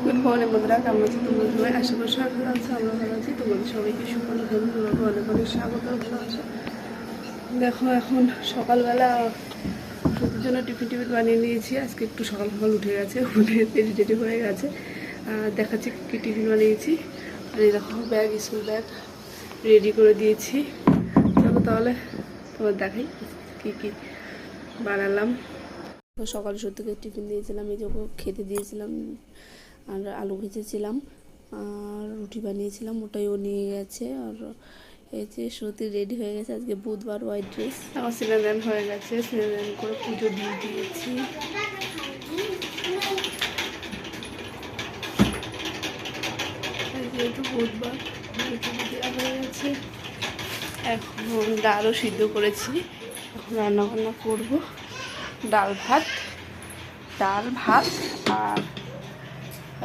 Good morning বন্ধুরা, কেমন আছো তোমরা সবাই? আশা করি সবাই ভালো আছে, আমরা ভালো আছি। তোমাদের সবাইকে সকাল অনেক অনেক স্বাগত। দেখো এখন সকালবেলা সত্যির জন্য টিফিন বানিয়ে নিয়েছি। আজকে একটু সকাল সকাল উঠে গেছে, উঠে রেডি হয়ে গেছে। দেখাচ্ছি কী টিফিন বানিয়েছি। আর এই দেখো ব্যাগ, স্কুল ব্যাগ রেডি করে দিয়েছি। চলো তাহলে তোমার দেখাই কী কী বানালাম। সকাল সত্যিকে টিফিন দিয়েছিলাম, এই যে খেতে দিয়েছিলাম, আর আলু ভেজেছিলাম আর রুটি বানিয়েছিলাম, ওটাই ও নিয়ে গেছে। আর এই যে সত্যি রেডি হয়ে গেছে, আজকে বুধবার, হোয়াইট ড্রেস। আমার স্নান হয়ে গেছে, স্নান করে পুজো দিয়ে দিয়েছি। যেহেতু বুধবার পুজো দেওয়া হয়ে গেছে। এখন ডালও সিদ্ধ করেছি, এখন রান্নাবান্না করবো। ডাল ভাত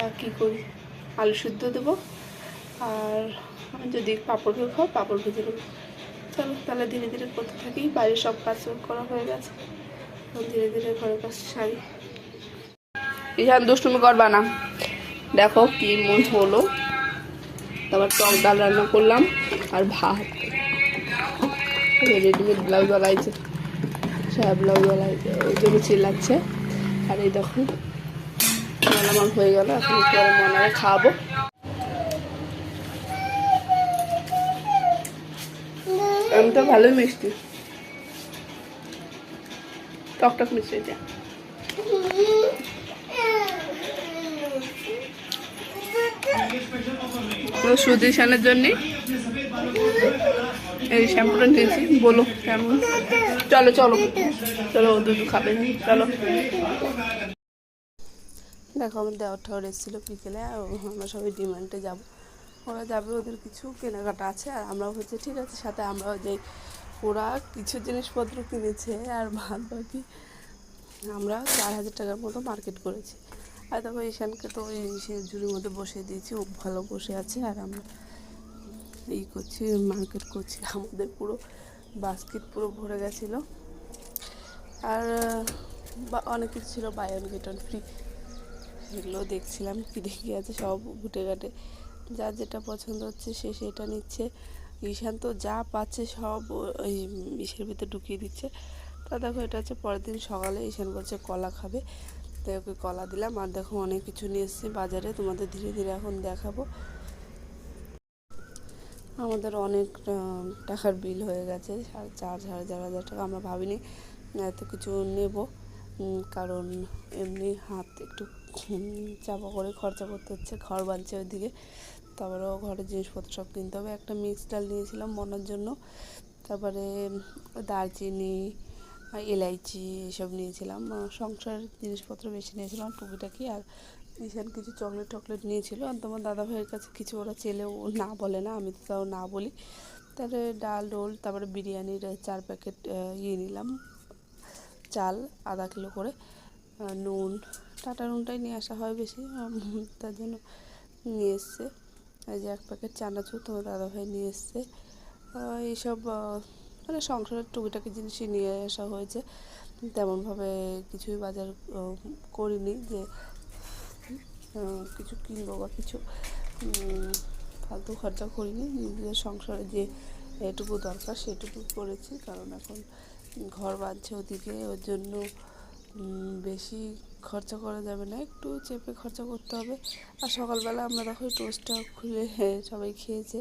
আর কী করি, আলু সিদ্ধ দেবো। আর যদি পাঁপড় ভেজে খাও, পাঁপড় ভেজে দেবো। চলো তাহলে ধীরে ধীরে করতে থাকি। বাইরের সব কাজ করা হয়ে গেছে, ধীরে ধীরে ঘরের কাজ সারি। এখানে দুষ্টুমি করবা না। দেখো কি মন হলো, তারপর টক ডাল রান্না করলাম আর ভাত। রেডিমেড ব্লাউজ বানাইছে, সারা ব্লাউজ বানাইছে, ওই জন্য চিল্লাচ্ছে। আর এই দেখো আমার হয়ে গেল, এখন পরে মনে খাওয়াবো। আমি তো ভালোই মিষ্টি, টকটক মিষ্টি এটা। সুদীশানের জন্য এই শ্যাম্পুটা নিয়েছি, বলো কেমন। চলো চলো চলো, দুধ খাবে, চলো। দেখো আমার দেওয়ার ঠাওয়ার এসেছিলো বিকেলে, আমরা সবাই ডিমান্ডে যাবো, ওরা যাবে, ওদের কিছু কেনাকাটা আছে। আর আমরাও হচ্ছে ঠিক আছে, সাথে আমরাও যাই। ওরা কিছু জিনিসপত্র কিনেছে আর বাদ বাকি আমরা 4,000 টাকার মতো মার্কেট করেছি। আর দেখো ঈশানকে তো ওই সে ঝুড়ির মধ্যে বসিয়ে দিয়েছি, ও ভালো বসে আছে। আর আমরা এই করছি, মার্কেট করছি। আমাদের পুরো বাস্কেট পুরো ভরে গেছিলো। আর অনেক কিছু ছিল, buy one get one free, এগুলো দেখছিলাম কি দেখি আছে, সব ঘুটে ঘাটে যার যেটা পছন্দ হচ্ছে সে সেটা নিচ্ছে। ঈশান তো যা পাচ্ছে সব ওই ইসের ভিতরে ঢুকিয়ে দিচ্ছে। তা দেখো এটা হচ্ছে পরের দিন সকালে, ঈশান বলছে কলা খাবে, তাই ওকে কলা দিলাম। আর দেখো অনেক কিছু নিয়ে এসেছি বাজারে, তোমাদের ধীরে ধীরে এখন দেখাবো। আমাদের অনেক টাকার বিল হয়ে গেছে, 4,500 টাকা। আমরা ভাবিনি এত কিছু নেব, কারণ এমনি হাত একটু চাপা করে খরচা করতে হচ্ছে, ঘর বানছে ওইদিকে, তারপরেও ঘরের জিনিসপত্র সব কিনতে হবে। একটা মিক্স ডাল নিয়েছিলাম মনার জন্য, তারপরে দারচিনি, এলাইচি এসব নিয়েছিলাম। সংসারের জিনিসপত্র বেশি নিয়েছিলাম টুকিটাকি। আর ঈশান কিছু চকলেট নিয়েছিল। আর তোমার দাদা ভাইয়ের কাছে কিছু ওরা চেলেও না বলে না, আমি তো তাও না বলি। তারপরে ডাল রোল, তারপরে বিরিয়ানির 4 প্যাকেট নিলাম, চাল আধা কিলো করে, নুন, টাটা নুনটাই নিয়ে আসা হয় বেশি, তার জন্য নিয়ে এসছে। এই যে 1 প্যাকেট চানাচুর তোমার দাদাভাই নিয়ে এসছে। এইসব মানে সংসারের টুকিটাকি জিনিসই নিয়ে আসা হয়েছে, তেমনভাবে কিছুই বাজার করিনি যে কিছু কিনবো বা কিছু ফালতু খরচা করিনি। নিজেদের সংসারে যে এটুকু দরকার সেটুকু করেছি, কারণ এখন ঘর বাঁধছে ওদিকে, ওর জন্য বেশি খরচা করা যাবে না, একটু চেপে খরচা করতে হবে। আর সকালবেলা আমরা দেখো টোস্টটা খুলে সবাই খেয়েছে।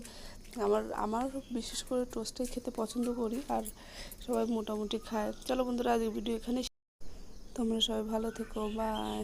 আমার বিশেষ করে টোস্টটাই খেতে পছন্দ করি, আর সবাই মোটামুটি খায়। চলো বন্ধুরা, আজকের ভিডিও এখানে, তোমরা সবাই ভালো থেকো, বাই।